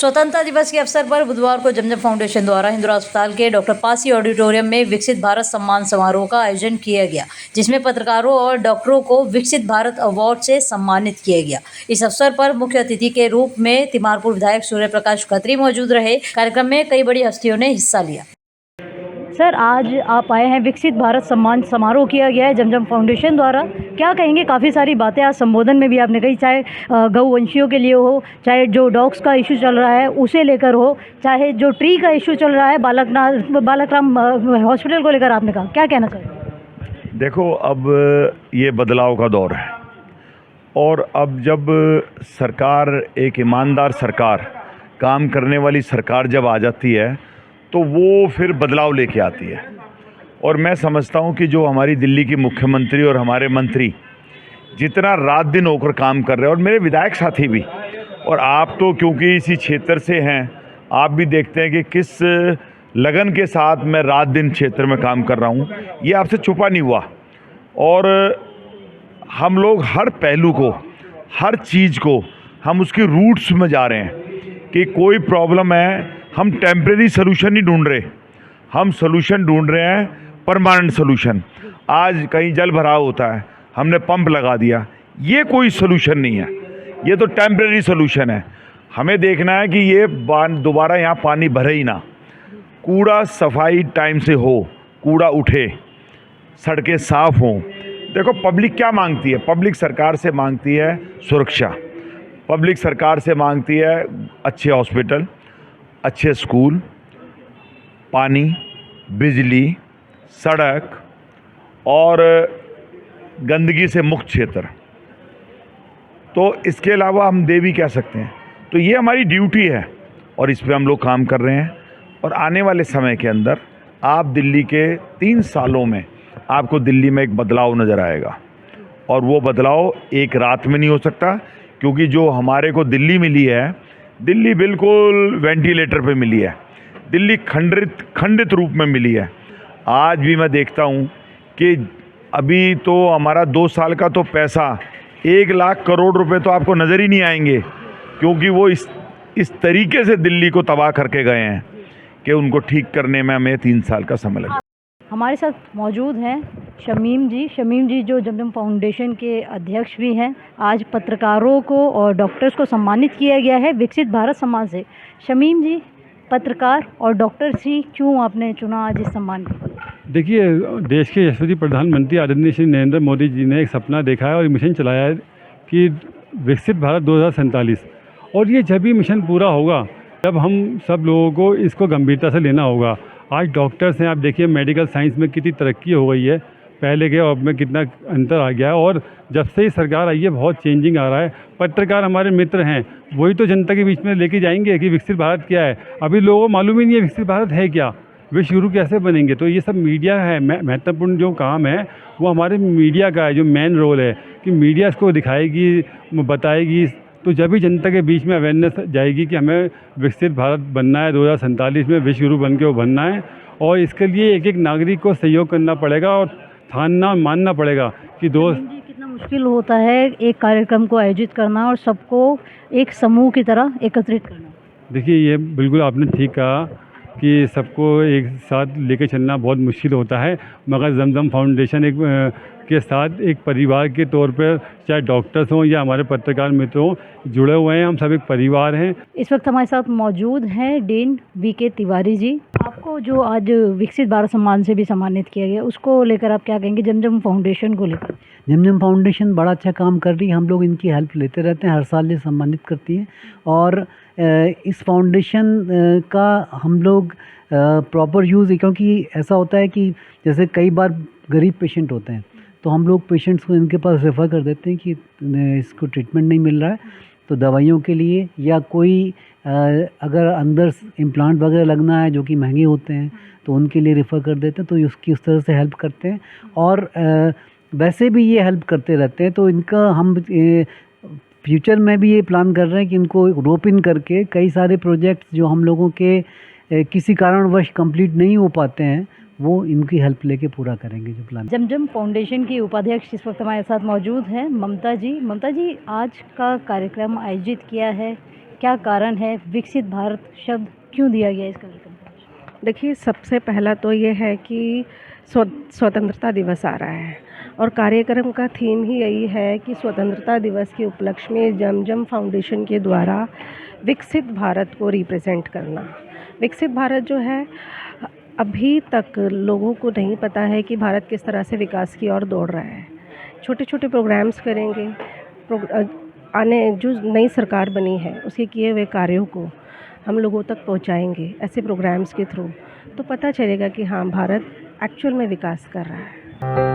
स्वतंत्रता दिवस के अवसर पर बुधवार को जमजम फाउंडेशन द्वारा हिंदुरा अस्पताल के डॉक्टर पासी ऑडिटोरियम में विकसित भारत सम्मान समारोह का आयोजन किया गया, जिसमें पत्रकारों और डॉक्टरों को विकसित भारत अवार्ड से सम्मानित किया गया। इस अवसर पर मुख्य अतिथि के रूप में तिमारपुर विधायक सूर्य प्रकाश खत्री मौजूद रहे। कार्यक्रम में कई बड़ी हस्तियों ने हिस्सा लिया। सर, आज आप आए हैं, विकसित भारत सम्मान समारोह किया गया है जमजम फाउंडेशन द्वारा, क्या कहेंगे? काफ़ी सारी बातें आज संबोधन में भी आपने कही, चाहे गौवंशियों के लिए हो, चाहे जो डॉग्स का इशू चल रहा है उसे लेकर हो, चाहे जो ट्री का इशू चल रहा है बालकराम हॉस्पिटल को लेकर आपने कहा, क्या कहना चाहिए? देखो, अब ये बदलाव का दौर है और अब जब सरकार, एक ईमानदार सरकार, काम करने वाली सरकार जब आ जाती है तो वो फिर बदलाव लेके आती है। और मैं समझता हूँ कि जो हमारी दिल्ली की मुख्यमंत्री और हमारे मंत्री जितना रात दिन होकर काम कर रहे हैं, और मेरे विधायक साथी भी, और आप तो क्योंकि इसी क्षेत्र से हैं, आप भी देखते हैं कि किस लगन के साथ मैं रात दिन क्षेत्र में काम कर रहा हूँ, ये आपसे छुपा नहीं हुआ। और हम लोग हर पहलू को, हर चीज़ को, हम उसकी रूट्स में जा रहे हैं कि कोई प्रॉब्लम है, हम टेम्परेरी सोल्यूशन नहीं ढूंढ रहे, हम सोल्यूशन ढूंढ रहे हैं, परमानेंट सोल्यूशन। आज कहीं जल भराव होता है, हमने पंप लगा दिया, ये कोई सोल्यूशन नहीं है, ये तो टेम्परेरी सोल्यूशन है। हमें देखना है कि ये दोबारा यहाँ पानी भरे ही ना, कूड़ा सफाई टाइम से हो, कूड़ा उठे, सड़कें साफ़ हों। देखो, पब्लिक क्या मांगती है? पब्लिक सरकार से मांगती है सुरक्षा, पब्लिक सरकार से मांगती है अच्छे हॉस्पिटल, अच्छे स्कूल, पानी, बिजली, सड़क और गंदगी से मुक्त क्षेत्र। तो इसके अलावा हम दे भी क्या सकते हैं? तो ये हमारी ड्यूटी है और इस पे हम लोग काम कर रहे हैं। और आने वाले समय के अंदर आप दिल्ली के 3 सालों में आपको दिल्ली में एक बदलाव नज़र आएगा। और वो बदलाव एक रात में नहीं हो सकता, क्योंकि जो हमारे को दिल्ली मिली है, दिल्ली बिल्कुल वेंटिलेटर पे मिली है, दिल्ली खंडित रूप में मिली है। आज भी मैं देखता हूँ कि अभी तो हमारा 2 साल का तो पैसा 1 लाख करोड़ रुपए तो आपको नज़र ही नहीं आएंगे, क्योंकि वो इस तरीके से दिल्ली को तबाह करके गए हैं कि उनको ठीक करने में हमें 3 साल का समय लगा। हमारे साथ मौजूद हैं शमीम जी जो जमजम फाउंडेशन के अध्यक्ष भी हैं। आज पत्रकारों को और डॉक्टर्स को सम्मानित किया गया है विकसित भारत सम्मान से। शमीम जी, पत्रकार और डॉक्टर ही क्यों आपने चुना आज इस सम्मान को? देखिए, देश के यशस्वी प्रधानमंत्री आदरणीय श्री नरेंद्र मोदी जी ने एक सपना देखा है और मिशन चलाया है कि विकसित भारत 2047, और ये जब भी मिशन पूरा होगा तब हम सब लोगों को इसको गंभीरता से लेना होगा। आज डॉक्टर्स हैं, आप देखिए मेडिकल साइंस में कितनी तरक्की हो गई है, पहले के और अब में कितना अंतर आ गया है, और जब से ही सरकार आई है बहुत चेंजिंग आ रहा है। पत्रकार हमारे मित्र हैं, वही तो जनता के बीच में लेके जाएंगे कि विकसित भारत क्या है। अभी लोगों को मालूम ही नहीं है विकसित भारत है क्या, विश्व गुरु कैसे बनेंगे। तो ये सब मीडिया है, महत्वपूर्ण जो काम है वो हमारे मीडिया का है, जो मेन रोल है कि मीडिया इसको दिखाएगी, बताएगी, तो जब भी जनता के बीच में अवेयरनेस जाएगी कि हमें विकसित भारत बनना है, 2047 में विश्व गुरु बन के वो बनना है। और इसके लिए एक एक नागरिक को सहयोग करना पड़ेगा और ठानना मानना पड़ेगा कि कितना मुश्किल होता है एक कार्यक्रम को आयोजित करना और सबको एक समूह की तरह एकत्रित करना। देखिए, ये बिल्कुल आपने ठीक कहा कि सबको एक साथ लेके चलना बहुत मुश्किल होता है, मगर जमजम फाउंडेशन के साथ एक परिवार के तौर पर, चाहे डॉक्टर्स हों या हमारे पत्रकार मित्र हों, जुड़े हुए हैं, हम सब एक परिवार हैं। इस वक्त हमारे साथ मौजूद हैं डीन वीके तिवारी जी। आपको जो आज विकसित भारत सम्मान से भी सम्मानित किया गया, उसको लेकर आप क्या कहेंगे? जमजम फाउंडेशन को लेकर। जमजम फाउंडेशन बड़ा अच्छा काम कर रही है, हम लोग इनकी हेल्प लेते रहते हैं, हर साल ये सम्मानित करती हैं। और इस फाउंडेशन का हम लोग प्रॉपर यूज़, क्योंकि ऐसा होता है कि जैसे कई बार गरीब पेशेंट होते हैं तो हम लोग पेशेंट्स को इनके पास रेफ़र कर देते हैं कि इसको ट्रीटमेंट नहीं मिल रहा है, तो दवाइयों के लिए या कोई अगर अंदर इम्प्लांट वगैरह लगना है जो कि महंगे होते हैं तो उनके लिए रेफ़र कर देते हैं, तो उसकी उस तरह से हेल्प करते हैं। और वैसे भी ये हेल्प करते रहते हैं, तो इनका हम फ्यूचर में भी ये प्लान कर रहे हैं कि इनको रोप इन करके कई सारे प्रोजेक्ट्स जो हम लोगों के किसी कारणवश कंप्लीट नहीं हो पाते हैं, वो इनकी हेल्प लेके पूरा करेंगे जो प्लान। जमजम फाउंडेशन की उपाध्यक्ष इस वक्त हमारे साथ मौजूद हैं ममता जी। आज का कार्यक्रम आयोजित किया है, क्या कारण है, विकसित भारत शब्द क्यों दिया गया इस कार्यक्रम को? देखिए, सबसे पहला तो ये है कि स्वतंत्रता दिवस आ रहा है और कार्यक्रम का थीम ही यही है कि स्वतंत्रता दिवस के उपलक्ष्य में जमजम फाउंडेशन के द्वारा विकसित भारत को रिप्रेजेंट करना। विकसित भारत जो है, अभी तक लोगों को नहीं पता है कि भारत किस तरह से विकास की ओर दौड़ रहा है। छोटे छोटे प्रोग्राम्स करेंगे, जो नई सरकार बनी है उसके किए हुए कार्यों को हम लोगों तक पहुंचाएंगे ऐसे प्रोग्राम्स के थ्रू, तो पता चलेगा कि हाँ, भारत एक्चुअल में विकास कर रहा है।